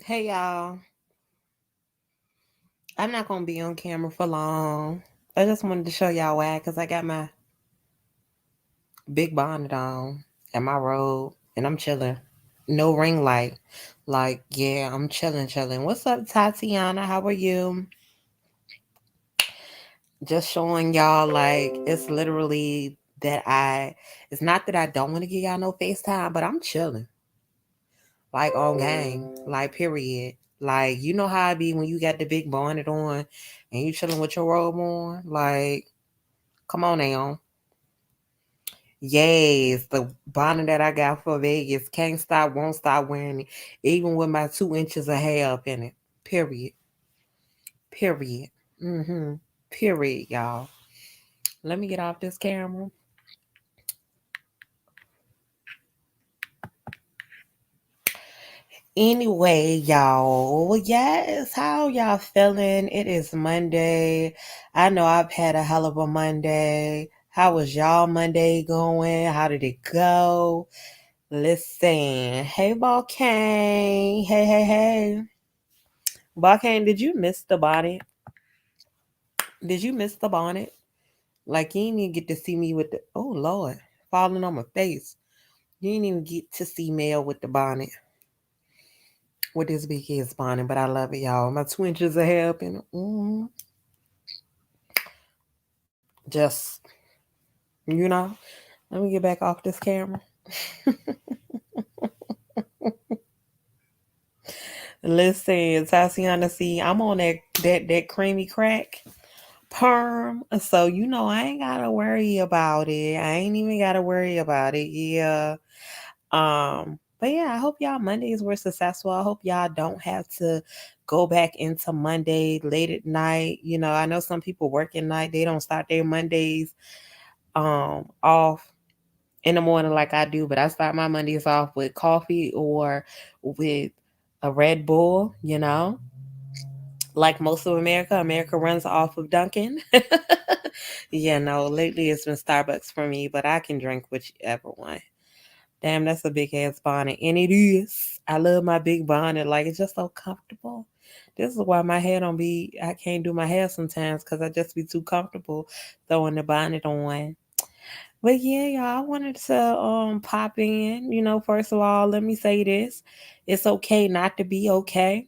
Hey y'all, I'm not gonna be on camera for long. I just wanted to show y'all why, cause I got my big bonnet on and my robe, and I'm chilling. No ring light. Like, yeah, I'm chilling. What's up, Tatiana? How are you? Just showing y'all, like, it's literally that it's not that I don't want to give y'all no FaceTime, but I'm chilling. Like, on game. Like, period. Like, you know how I be when you got the big bonnet on and you chilling with your robe on? Like, come on now. Yes, the bonnet that I got for Vegas. Can't stop, won't stop wearing it. Even with my 2 inches of hair up in it. Period. Period. Mm-hmm. Period, y'all. Let me get off this camera. Anyway, y'all, yes, how y'all feeling? It is Monday. I know I've had a hell of a Monday. How was y'all Monday going? How did it go? Listen, hey, Volcane. Hey. Volcane, did you miss the bonnet? Did you miss the bonnet? Like, you didn't even get to see me with the, oh, Lord, falling on my face. You didn't even get to see Mel with the bonnet. With this big ass bonnet, but I love it, y'all. My 2 inches of hair up in it. Just, you know, let me get back off this camera. Listen, Tatiana, see, I'm on that creamy crack perm, so I ain't gotta worry about it. I ain't even gotta worry about it. Yeah. But yeah, I hope y'all Mondays were successful. I hope y'all don't have to go back into Monday late at night. I know some people work at night. They don't start their Mondays off in the morning like I do, but I start my Mondays off with coffee or with a Red Bull. Like most of America runs off of Dunkin'. Yeah, no, lately it's been Starbucks for me, but I can drink whichever one. Damn, that's a big ass bonnet. And it is. I love my big bonnet. Like, it's just so comfortable. This is why my hair don't be, I can't do my hair sometimes because I just be too comfortable throwing the bonnet on. But yeah, y'all, I wanted to pop in. First of all, let me say this. It's okay not to be okay.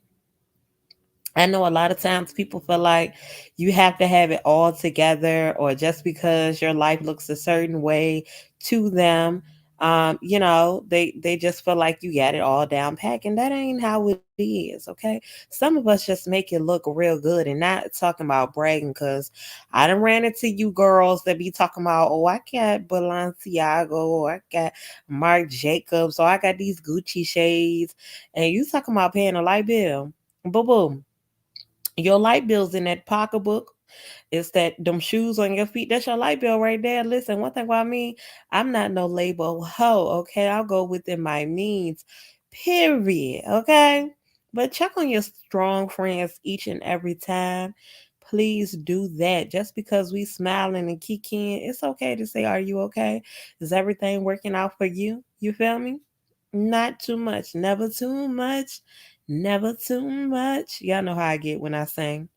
I know a lot of times people feel like you have to have it all together, or just because your life looks a certain way to them, they just feel like you got it all down pack, and that ain't how it is. Okay, some of us just make it look real good, and not talking about bragging, because I done ran into you girls that be talking about, oh, I got Balenciaga, or I got Marc Jacobs, or I got these Gucci shades, and you talking about paying a light bill. Boom, boom. Your light bill's in that pocketbook. It's that them shoes on your feet. That's your light bill right there. Listen, one thing about me, I'm not no label hoe. Okay, I'll go within my means. Period. Okay, but check on your strong friends each and every time. Please do that. Just because we smiling and kicking, it's okay to say, "Are you okay? Is everything working out for you?" You feel me? Not too much. Never too much. Never too much. Y'all know how I get when I sing.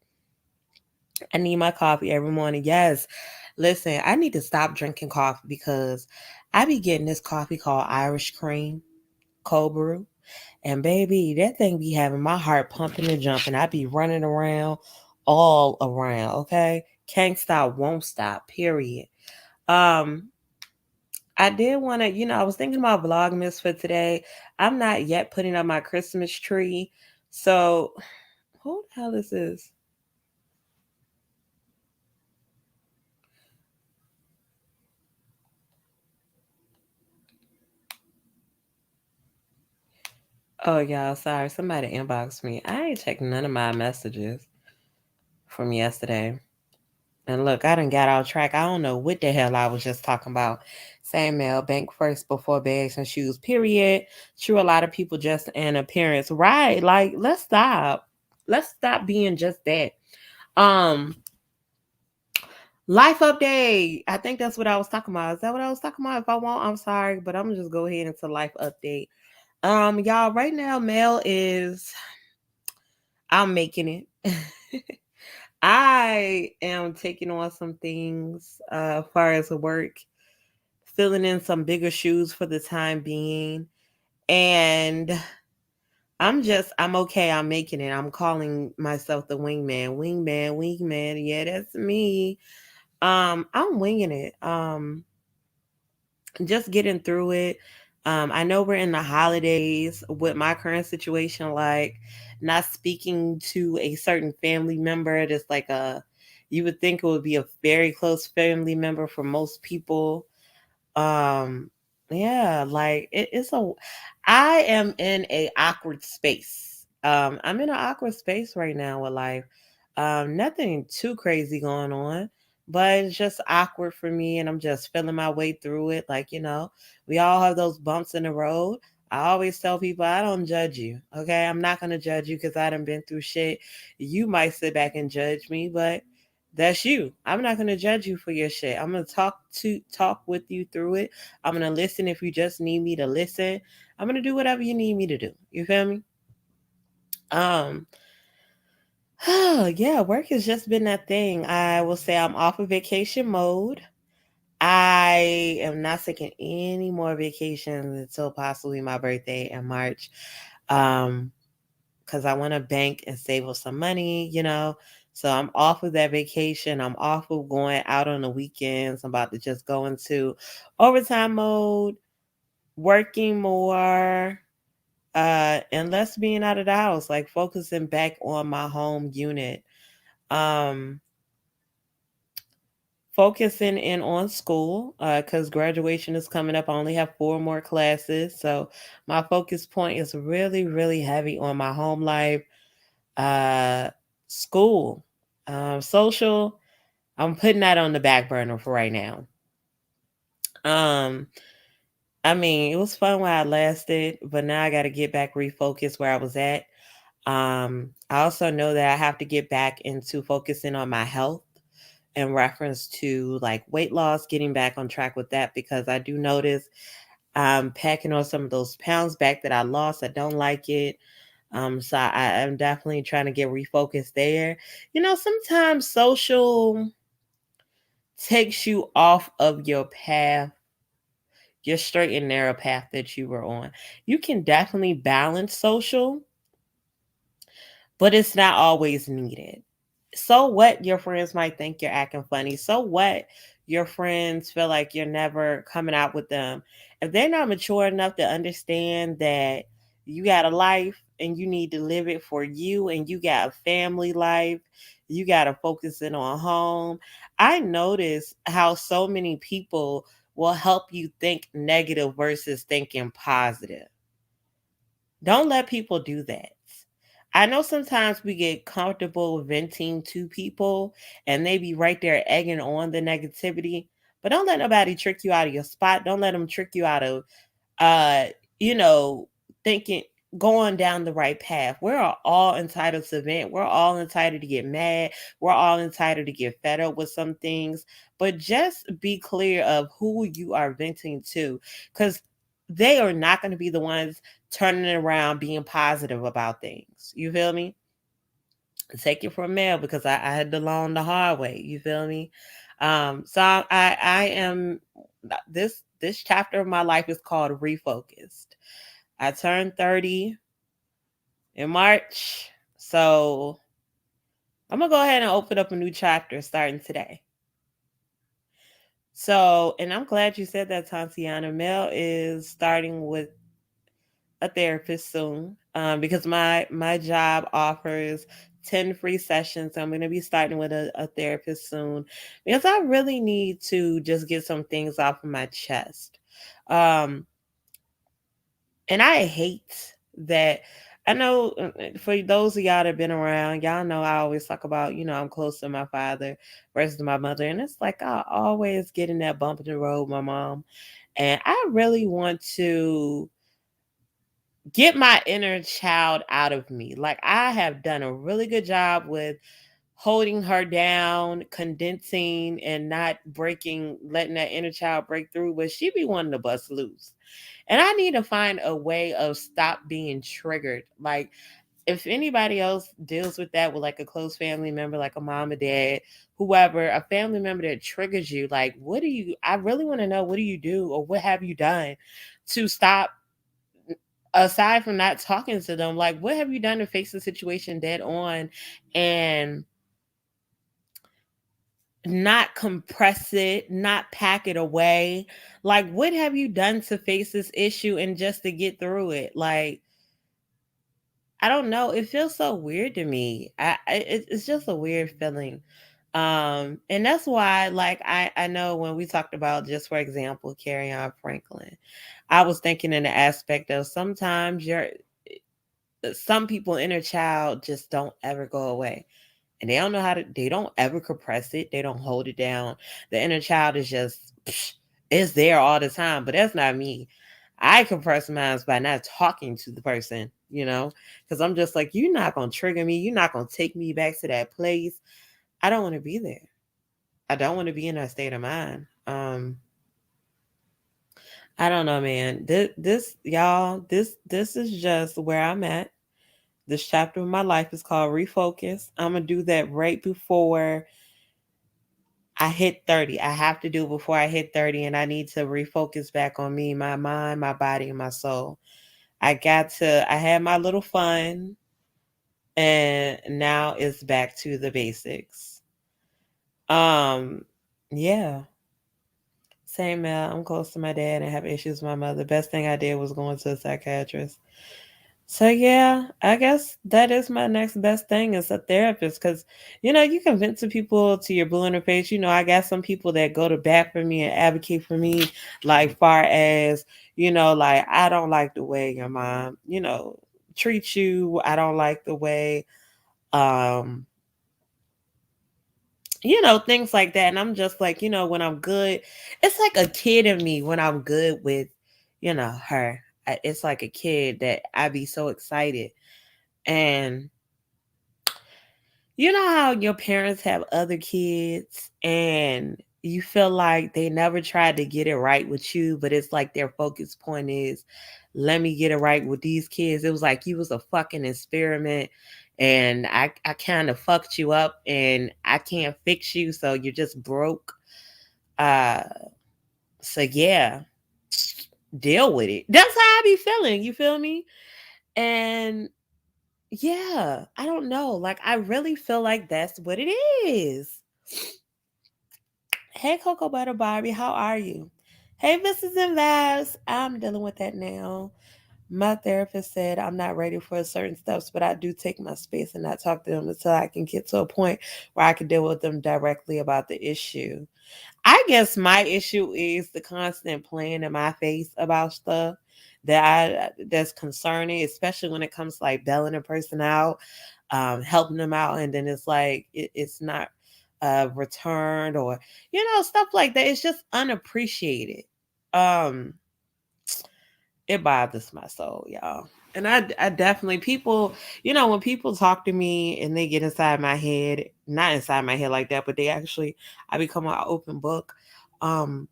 I need my coffee every morning. Yes. Listen, I need to stop drinking coffee because I be getting this coffee called Irish Cream, cold brew. And baby, that thing be having my heart pumping and jumping. I be running around all around, okay? Can't stop, won't stop, period. Um, I did want to, I was thinking about Vlogmas for today. I'm not yet putting up my Christmas tree. So, who the hell is this? Oh, y'all, sorry. Somebody inboxed me. I ain't checked none of my messages from yesterday. And look, I done got off track. I don't know what the hell I was just talking about. Samuel, bank first before bags and shoes, period. True, a lot of people just an appearance. Right. Like, let's stop. Let's stop being just that. Um, Life update. I think that's what I was talking about. Is that what I was talking about? If I won't, I'm sorry, but I'm gonna just go ahead into life update. Y'all, right now, Mel is I'm making it. I am taking on some things as far as work, filling in some bigger shoes for the time being. And I'm okay. I'm making it. I'm calling myself the wingman. Wingman, wingman. Yeah, that's me. I'm winging it. Just getting through it. I know we're in the holidays with my current situation, like not speaking to a certain family member. That's like you would think it would be a very close family member for most people. um yeah, like it's a I am in a awkward space. I'm in an awkward space right now with life. Nothing too crazy going on, but it's just awkward for me, and I'm just feeling my way through it. Like, we all have those bumps in the road. I always tell people I don't judge you. Okay, I'm not gonna judge you because I done been through shit. You might sit back and judge me, but that's you. I'm not gonna judge you for your shit. I'm gonna talk with you through it. I'm gonna listen if you just need me to listen. I'm gonna do whatever you need me to do. You feel me? Um, yeah, work has just been that thing. I will say I'm off of vacation mode. I am not taking any more vacations until possibly my birthday in March. Um, because I want to bank and save up some money. So I'm off of that vacation. I'm off of going out on the weekends. I'm about to just go into overtime mode, working more, and less being out of the house, like focusing back on my home unit. Um, Focusing in on school, because graduation is coming up. I only have 4 more classes. So my focus point is really, really heavy on my home life, uh school, social. I'm putting that on the back burner for right now. um I mean, it was fun while I lasted, but now I got to get back refocused where I was at. I also know that I have to get back into focusing on my health in reference to like weight loss, getting back on track with that, because I do notice I'm packing on some of those pounds back that I lost. I don't like it. So I'm definitely trying to get refocused there. Sometimes social takes you off of your path, your straight and narrow path that you were on. You can definitely balance social, but it's not always needed. So what, your friends might think you're acting funny. So what, your friends feel like you're never coming out with them. If they're not mature enough to understand that you got a life and you need to live it for you, and you got a family life, you got to focus in on home. I notice how so many people will help you think negative versus thinking positive. Don't let people do that. I know sometimes we get comfortable venting to people and they be right there egging on the negativity, but don't let nobody trick you out of your spot. Don't let them trick you out of uh, you know, thinking going down the right path. We're all entitled to vent. We're all entitled to get mad. We're all entitled to get fed up with some things. But just be clear of who you are venting to, because they are not going to be the ones turning it around, being positive about things. You feel me? Take it from there, because I had to learn the hard way. You feel me? So I am this chapter of my life is called refocused. I turned 30 in March. So I'm gonna go ahead and open up a new chapter starting today. So, and I'm glad you said that, Tatiana. Mel is starting with a therapist soon, because my job offers 10 free sessions. I'm going to be starting with a therapist soon, because I really need to just get some things off of my chest. Um, and I hate that. I know, for those of y'all that have been around, y'all know I always talk about, I'm close to my father versus my mother. And it's like I always get in that bump in the road with my mom. And I really want to get my inner child out of me. Like, I have done a really good job with holding her down, condensing, and not breaking, letting that inner child break through, but she be wanting to bust loose. And I need to find a way of stop being triggered. Like, if anybody else deals with that with like a close family member, like a mom or dad, whoever, a family member that triggers you, like, what do you, I really want to know, what do you do or what have you done to stop, aside from not talking to them, like, what have you done to face the situation dead on and not compress it, not pack it away? Like, what have you done to face this issue and just to get through it? Like, I don't know. It feels so weird to me. It's just a weird feeling. And that's why, like, I know when we talked about, just for example, Carry On Franklin, I was thinking in the aspect of sometimes some people inner child just don't ever go away, and they don't know how to, they don't ever compress it, they don't hold it down. The inner child is just it's there all the time, but that's not me. I compress mine by not talking to the person, because I'm just like, you're not gonna trigger me, you're not gonna take me back to that place. I don't want to be there. I don't want to be in that state of mind. I don't know, man. This y'all, this is just where I'm at. This chapter of my life is called Refocus. I'm gonna do that right before I hit 30. I have to do it before I hit 30, and I need to refocus back on me, my mind, my body, and my soul. I had my little fun, and now it's back to the basics. Um, yeah. Same, Mel. I'm close to my dad and have issues with my mother. Best thing I did was going to a psychiatrist. So yeah, I guess that is my next best thing is a therapist, because you can vent to people to your blue in the face. I got some people that go to bat for me and advocate for me, like far as like, I don't like the way your mom treats you. I don't like the way um things like that. And I'm just like, when I'm good, it's like a kid in me when I'm good with her. It's like a kid that I be so excited. And you know how your parents have other kids and you feel like they never tried to get it right with you, but it's like their focus point is, let me get it right with these kids. It was like you was a fucking experiment, and I kind of fucked you up and I can't fix you, so you're just broke. Uh so yeah, deal with it. That's how I be feeling, you feel me? And yeah, I don't know. Like, I really feel like that's what it is. Hey, Cocoa Butter Barbie, how are you? Hey, Mrs. and Vibes, I'm dealing with that now. My therapist said I'm not ready for certain steps, but I do take my space and not talk to them until I can get to a point where I can deal with them directly about the issue. I guess my issue is the constant playing in my face about stuff that's concerning, especially when it comes to like bailing a person out, helping them out, and then it's like it's not returned, or stuff like that. It's just unappreciated. Um, it bothers my soul, y'all. And I definitely, people, when people talk to me and they get inside my head, not inside my head like that, but they actually, I become an open book. Um,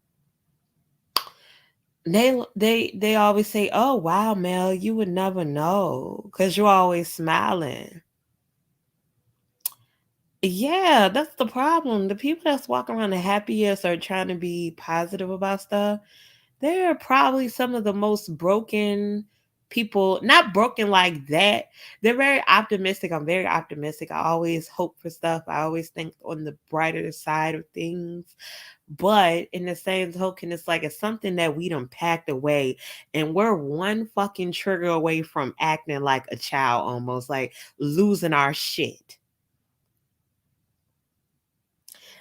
they always say, "Oh wow, Mel, you would never know because you're always smiling." Yeah, that's the problem. The people that's walking around the happiest or trying to be positive about stuff, they're probably some of the most broken people. Not broken like that. They're very optimistic. I'm very optimistic. I always hope for stuff. I always think on the brighter side of things. But in the same token, it's like it's something that we done packed away, and we're one fucking trigger away from acting like a child, almost like losing our shit.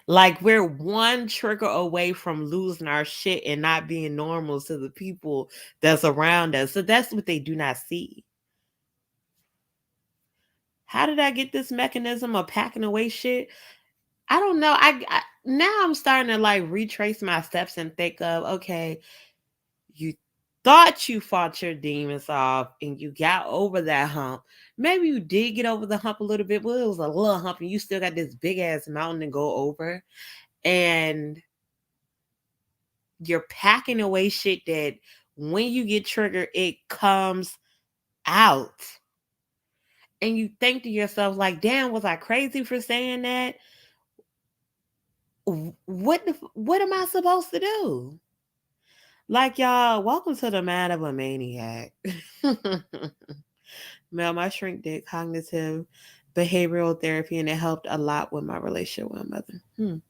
Like, we're one trigger away from losing our shit and not being normal to the people that's around us. So that's what they do not see. How did I get this mechanism of packing away shit? I don't know. I now I'm starting to like retrace my steps and think of, okay, you thought you fought your demons off and you got over that hump. Maybe you did get over the hump a little bit, but it was a little hump and you still got this big ass mountain to go over. And you're packing away shit that when you get triggered, it comes out. and you think to yourself like, damn, was I crazy for saying that? What am I supposed to do? Like, y'all, welcome to the Mad of a Maniac. Mel, my shrink did cognitive behavioral therapy, and it helped a lot with my relationship with my mother.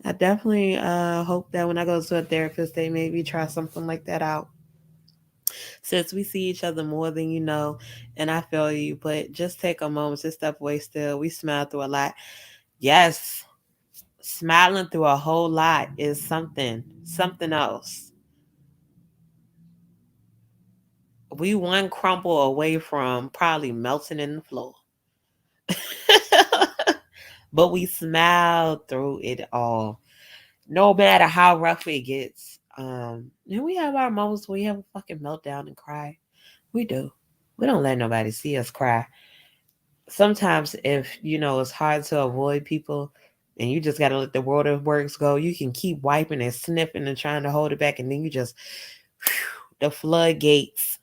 I definitely hope that when I go to a therapist, they maybe try something like that out. Since we see each other more than you know, and I feel you, but just take a moment to step away still. We smile through a lot. Yes, smiling through a whole lot is something else. We one crumble away from probably melting in the floor. But we smile through it all, no matter how rough it gets. And we have our moments where we have a fucking meltdown and cry. We do. We don't let nobody see us cry. Sometimes, if it's hard to avoid people, and you just gotta let the waterworks go, you can keep wiping and sniffing and trying to hold it back, and then you just the floodgates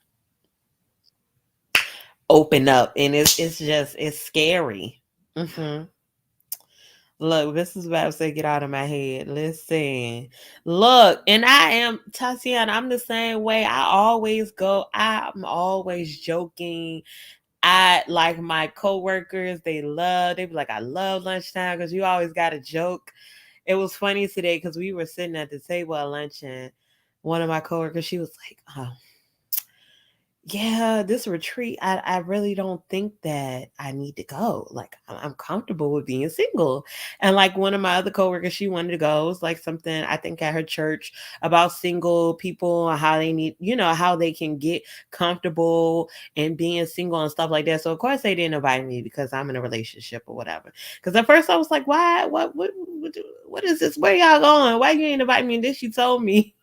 open up, and it's scary. hmm Look, this is what I say. Get out of my head. Listen, look, and I am Tatiana. I'm the same way. I'm always joking. I like my coworkers. They be like, I love lunchtime because you always got a joke. It was funny today because we were sitting at the table at lunch, and one of my coworkers, she was like, "Oh, yeah, this retreat, I really don't think that I need to go. Like, I'm comfortable with being single." And like one of my other coworkers, she wanted to go. It was like something I think at her church about single people and how they need, how they can get comfortable and being single and stuff like that. So of course they didn't invite me because I'm in a relationship or whatever. Because at first I was like, why? What is this? Where y'all going? Why you ain't invite me? And then she told me.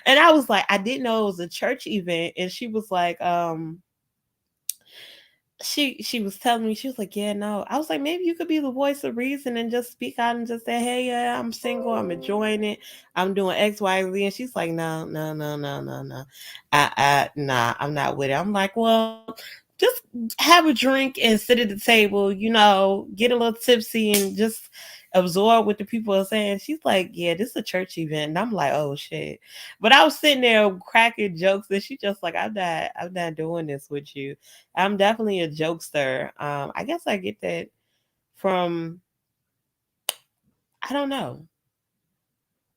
And I was like, I didn't know it was a church event. And she was like, she was telling me, she was like, yeah, no. I was like, maybe you could be the voice of reason and just speak out and just say, hey, yeah, I'm single, I'm enjoying it, I'm doing X, Y, Z. And she's like, no, no, no, no, no, no. Nah, I'm not with it. I'm like, well, just have a drink and sit at the table, get a little tipsy and just absorb what the people are saying. She's like, yeah, this is a church event. And I'm like, oh shit. But I was sitting there cracking jokes, and she just like, I'm not doing this with you. I'm definitely a jokester. I guess I get that from, I don't know.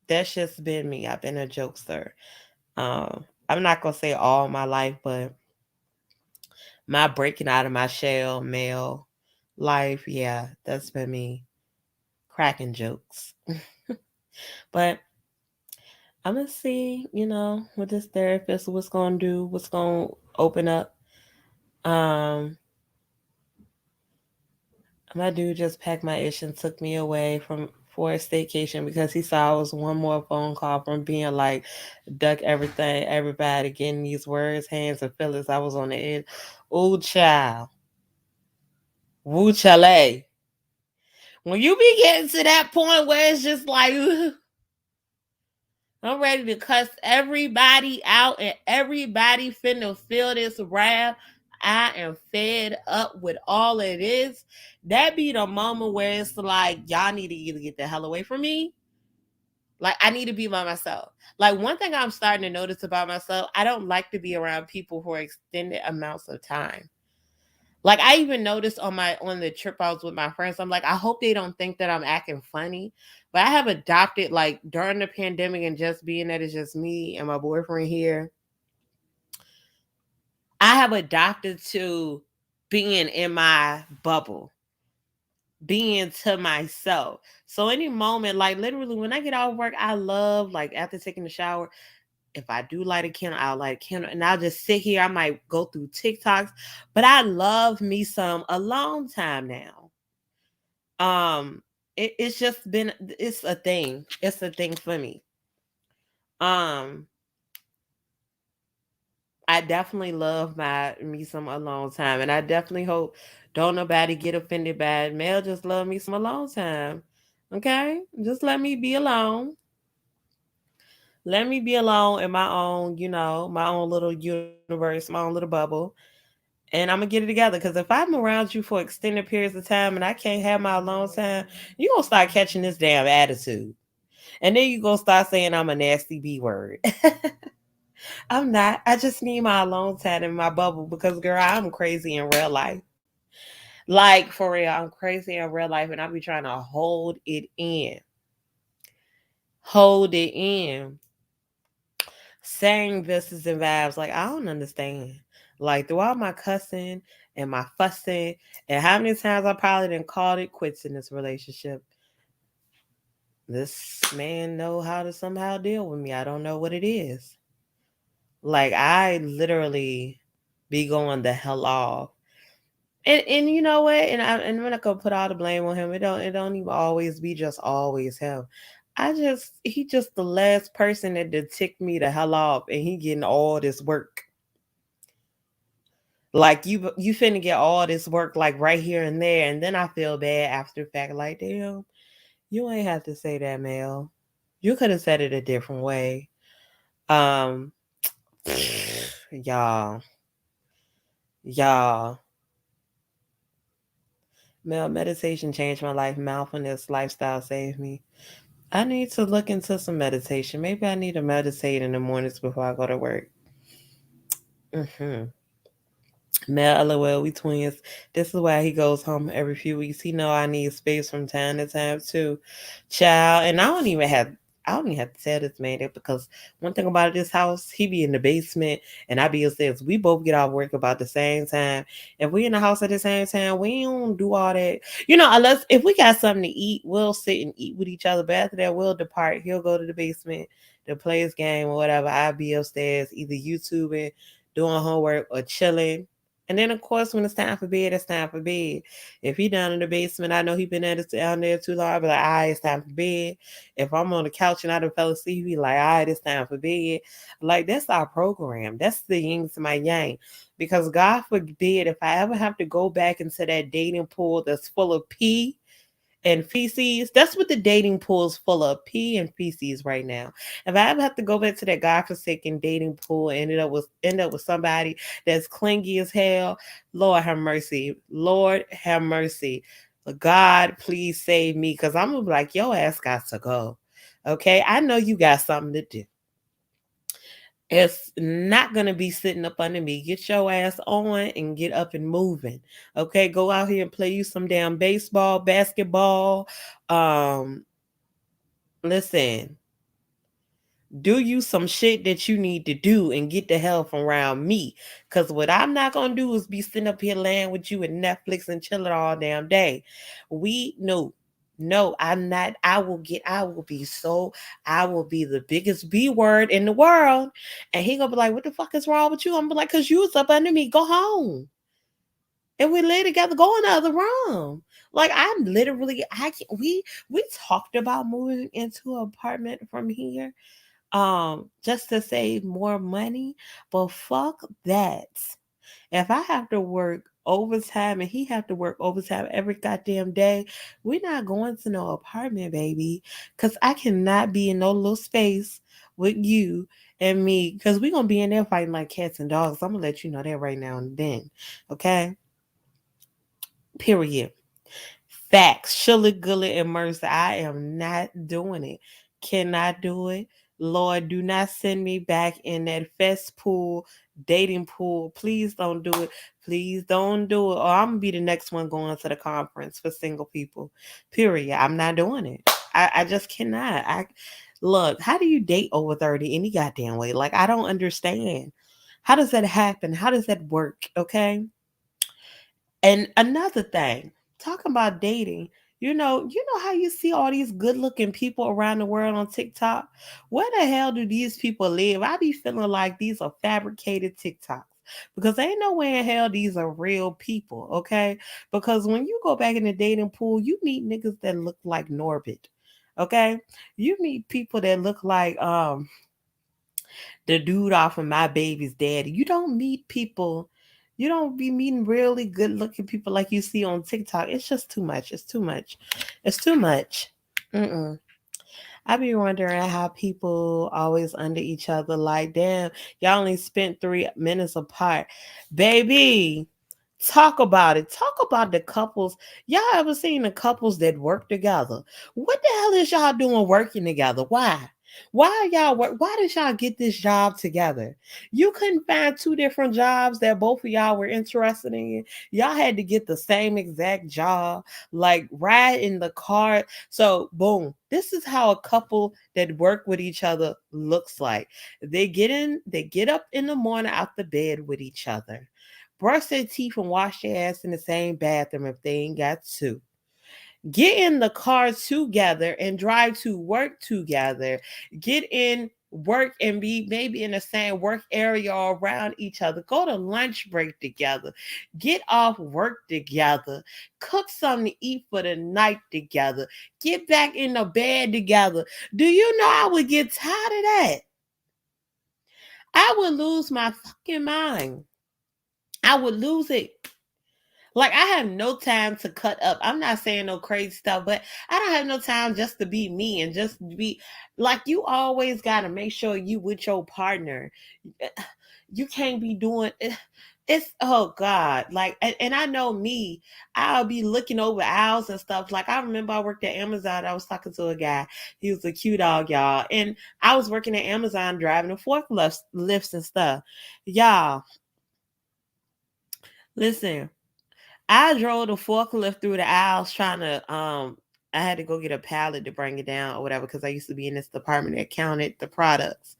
That's just been me. I've been a jokester. I'm not gonna say all my life, but my breaking out of my shell male life, yeah, that's been me cracking jokes. But I'm gonna see, what this therapist what's gonna do, what's gonna open up. Um, My dude just packed my ish and took me away from for a staycation because he saw I was one more phone call from being like, duck everything, everybody getting these words, hands, and feelings. I was on the end. Ooh, child. Woo chale. When you be getting to that point where it's just like, I'm ready to cuss everybody out and everybody finna feel this wrath. I am fed up with all of this. That be the moment where it's like, y'all need to either get the hell away from me. Like, I need to be by myself. Like, one thing I'm starting to notice about myself, I don't like to be around people for extended amounts of time. Like, I even noticed on the trip I was with my friends, I'm like, I hope they don't think that I'm acting funny. But I have adopted, like, during the pandemic and just being that it's just me and my boyfriend here, I have adopted to being in my bubble, being to myself. So any moment, like literally when I get out of work, I love, like, after taking a shower, if I do light a candle, I'll light a candle and I'll just sit here. I might go through TikToks, but I love me some alone time now. It's just been, it's a thing. It's a thing for me. Um, I definitely love my me some alone time, and I definitely hope don't nobody get offended by it. Mel just love me some alone time. Okay, just let me be alone. Let me be alone in my own, my own little universe, my own little bubble. and I'm gonna get it together. Because if I'm around you for extended periods of time and I can't have my alone time, you gonna start catching this damn attitude, and then you gonna start saying I'm a nasty B word. I'm not. I just need my alone time in my bubble because, girl, I'm crazy in real life. Like, for real, I'm crazy in real life, and I be trying to hold it in, hold it in. Saying this is and vibes, like I don't understand. Like throughout my cussing and my fussing, and how many times I probably didn't called it quits in this relationship. This man know how to somehow deal with me. I don't know what it is. Like I literally be going the hell off. And you know what? And I'm not gonna put all the blame on him. It don't even always be just always him. He just the last person that did tick me the hell off, and he getting all this work. Like you finna get all this work like right here and there, and then I feel bad after the fact. Like damn, you ain't have to say that, Mel. You could have said it a different way. Um, y'all, y'all. Mel, meditation changed my life. Mindfulness lifestyle saved me. I need to look into some meditation. Maybe I need to meditate in the mornings before I go to work. Hmm. Mel, lol, we twins. This is why he goes home every few weeks. He know I need space from time to time too, child. And I don't even have to tell this man that because one thing about this house, he be in the basement and I be upstairs. We both get off work about the same time. If we in the house at the same time, we don't do all that. Unless if we got something to eat, we'll sit and eat with each other. But after that, we'll depart. He'll go to the basement to play his game or whatever. I'll be upstairs either YouTubing, doing homework, or chilling. And then, of course, when it's time for bed, it's time for bed. If he down in the basement, I know he been down there too long. I be like, all right, it's time for bed. If I'm on the couch and I done fell asleep, he be like, all right, it's time for bed. Like, that's our program. That's the yin to my yang. Because God forbid, if I ever have to go back into that dating pool that's full of pee and feces. That's what the dating pool is full of, pee and feces right now. If I ever have to go back to that godforsaken dating pool and end up with somebody that's clingy as hell, Lord have mercy. Lord have mercy. God, please save me. Cause I'm gonna be like, your ass got to go. Okay. I know you got something to do. It's not gonna be sitting up under me. Get your ass on and get up and moving. Okay, go out here and play you some damn baseball, basketball. Um, listen, do you some shit that you need to do and get the hell from around me. Cause what I'm not gonna do is be sitting up here laying with you and Netflix and chilling all damn day. We no. No, I'm not. I will be the biggest B word in the world. And he gonna be like, what the fuck is wrong with you? I'm gonna be like, cause you was up under me. Go home. And we lay together, go in the other room. Like I'm literally I can, we talked about moving into an apartment from here just to save more money, but fuck that. If I have to work overtime and he have to work overtime every goddamn day, we're not going to no apartment, baby, because I cannot be in no little space with you and me because we're gonna be in there fighting like cats and dogs. I'm gonna let you know that right now and then. Okay, period. Facts. Sugar, Gullet, and Mercer. I am not doing it. Cannot do it. Lord, do not send me back in that fest pool, dating pool. Please don't do it. Please don't do it. Or I'm gonna be the next one going to the conference for single people. Period. I'm not doing it. I just cannot. I look, how do you date over 30 any goddamn way? Like I don't understand. How does that happen? How does that work? Okay. And another thing, talking about dating, you know how you see all these good-looking people around the world on TikTok? Where the hell do these people live? I be feeling like these are fabricated TikToks. Because ain't no way in hell these are real people, okay? Because when you go back in the dating pool, you meet niggas that look like Norbit. Okay? You meet people that look like the dude off of My Baby's Daddy. You don't be meeting really good looking people like you see on TikTok. It's just too much. It's too much. It's too much. Mm-mm. I be wondering how people always under each other. Like, damn, y'all only spent 3 minutes apart, baby. Talk about it. Talk about the couples. Y'all ever seen the couples that work together? What the hell is y'all doing working together? Why? Why y'all work? Why did y'all get this job together? You couldn't find two different jobs that both of y'all were interested in. Y'all had to get the same exact job, like ride in the car. So boom, this is how a couple that work with each other looks like. They get up in the morning out the bed with each other, brush their teeth and wash their ass in the same bathroom if they ain't got to. Get in the car together and drive to work together. Get in work and be maybe in the same work area or around each other. Go to lunch break together. Get off work together. Cook something to eat for the night together. Get back in the bed together. Do you know I would get tired of that? I would lose my fucking mind. I would lose it. Like I have no time to cut up. I'm not saying no crazy stuff, but I don't have no time just to be me and just be like you always got to make sure you with your partner. You can't be doing it's oh god like and I know me, I'll be looking over aisles and stuff. Like I remember I worked at Amazon. I was talking to a guy. He was a cute dog, y'all, and I was working at Amazon driving the forklift lifts and stuff. Y'all listen, I drove the forklift through the aisles trying to I had to go get a pallet to bring it down or whatever because I used to be in this department that counted the products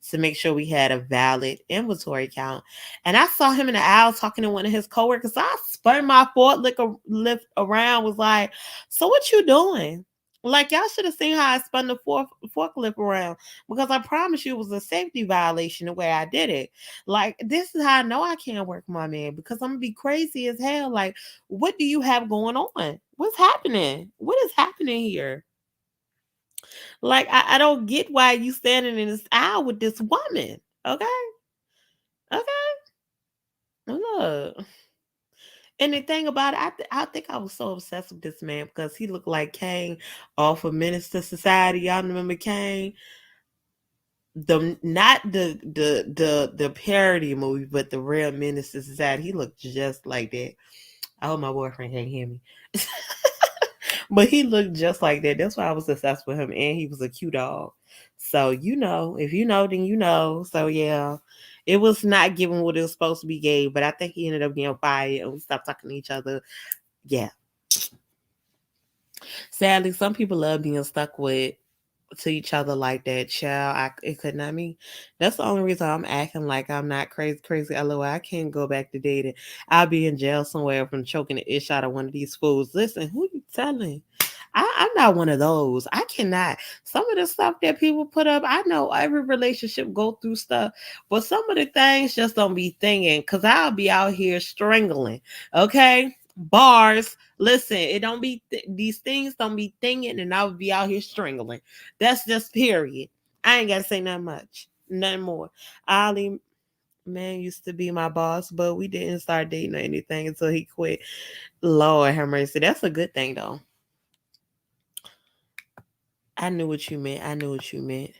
to make sure we had a valid inventory count. And I saw him in the aisle talking to one of his coworkers. So I spun my forklift around, was like, "So what you doing?" Like y'all should have seen how I spun the forklift around because I promise you it was a safety violation the way I did it. Like this is how I know I can't work my man because I'm gonna be crazy as hell. Like, what do you have going on? What's happening? What is happening here? Like, I don't get why you standing in this aisle with this woman. Okay, okay, look. And the thing about it, I think I was so obsessed with this man because he looked like Kane off of Minister Society. Y'all remember Kane? The not the parody movie, but the real Minister Society. He looked just like that. I hope my boyfriend can't hear me. But he looked just like that. That's why I was obsessed with him. And he was a cute dog. So you know, if you know, then you know. So yeah. It was not given what it was supposed to be gave, but I think he ended up being fired and we stopped talking to each other. Yeah. Sadly, some people love being stuck with to each other like that. Child, it could not me. That's the only reason I'm acting like I'm not crazy, crazy. LOL, I can't go back to dating. I'll be in jail somewhere from choking the ish out of one of these fools. Listen, who you telling? I'm not one of those. I cannot. Some of the stuff that people put up, I know every relationship go through stuff, but some of the things just don't be thinking because I'll be out here strangling. Okay, bars. Listen, it don't be these things don't be thinking, and I would be out here strangling. That's just period. I ain't gotta say nothing much, nothing more. Ali man used to be my boss, but we didn't start dating or anything until he quit. Lord have mercy. That's a good thing though. I knew what you meant. I knew what you meant.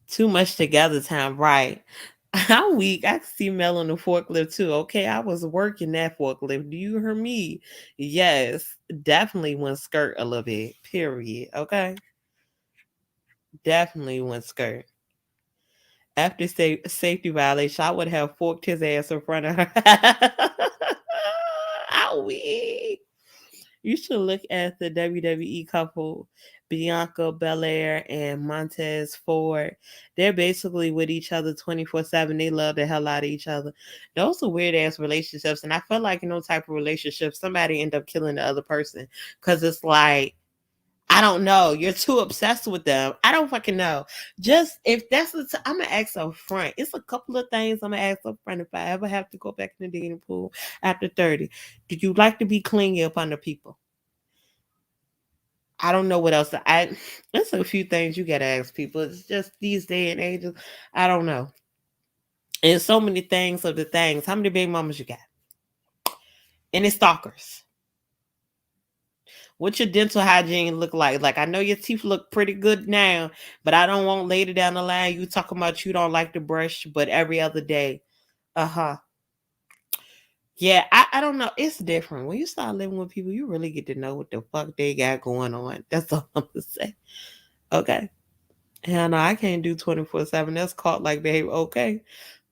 Too much together time, right? I'm weak. I can see Mel on the forklift too. Okay, I was working that forklift. Do you hear me? Yes, definitely went skirt a little bit. Period. Okay, definitely went skirt. After safety violation, I would have forked his ass in front of her. I weak. You should look at the WWE couple, Bianca Belair and Montez Ford. They're basically with each other 24/7. They love the hell out of each other. Those are weird ass relationships. And I feel like in those type of relationships, somebody end up killing the other person. Cause it's like, I don't know. You're too obsessed with them. I don't fucking know. Just if that's I'm gonna ask up front. It's a couple of things I'm gonna ask up front if I ever have to go back in the dating pool after 30. Do you like to be clingy upon the people? I don't know what else. There's a few things you gotta ask people. It's just these day and ages. I don't know. And so many things of the things. How many baby mamas you got? Any stalkers? What's your dental hygiene look like? Like I know your teeth look pretty good now, but I don't want later down the line you talking about you don't like to brush, but every other day. Uh huh. Yeah, I don't know. It's different. When you start living with people, you really get to know what the fuck they got going on. That's all I'm gonna say. Okay. Hell no, I can't do 24/7. That's cult like behavior. Okay.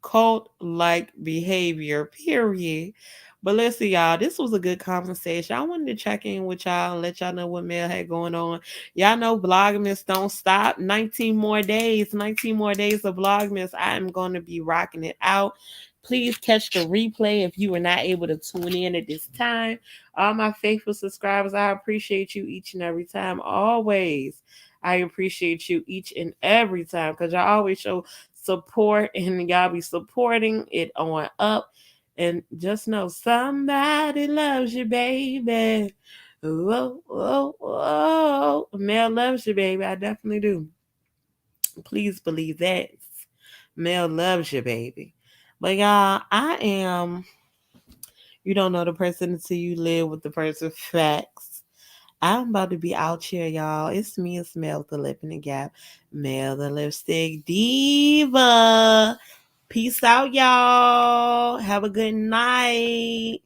Cult like behavior, period. But listen, y'all, this was a good conversation. I wanted to check in with y'all and let y'all know what Mel had going on. Y'all know Vlogmas don't stop. 19 more days. 19 more days of Vlogmas. I am going to be rocking it out. Please catch the replay if you were not able to tune in at this time. All my faithful subscribers, I appreciate you each and every time. Always. I appreciate you each and every time because y'all always show support and y'all be supporting it on up. And just know somebody loves you, baby. Whoa, whoa, whoa. Mel loves you, baby. I definitely do. Please believe that. Mel loves you, baby. But y'all, I am, you don't know the person until you live with the person. Facts. I'm about to be out here, y'all. It's me and Smell the Lip in the Gap. Mel the Lipstick Diva. Peace out, y'all. Have a good night.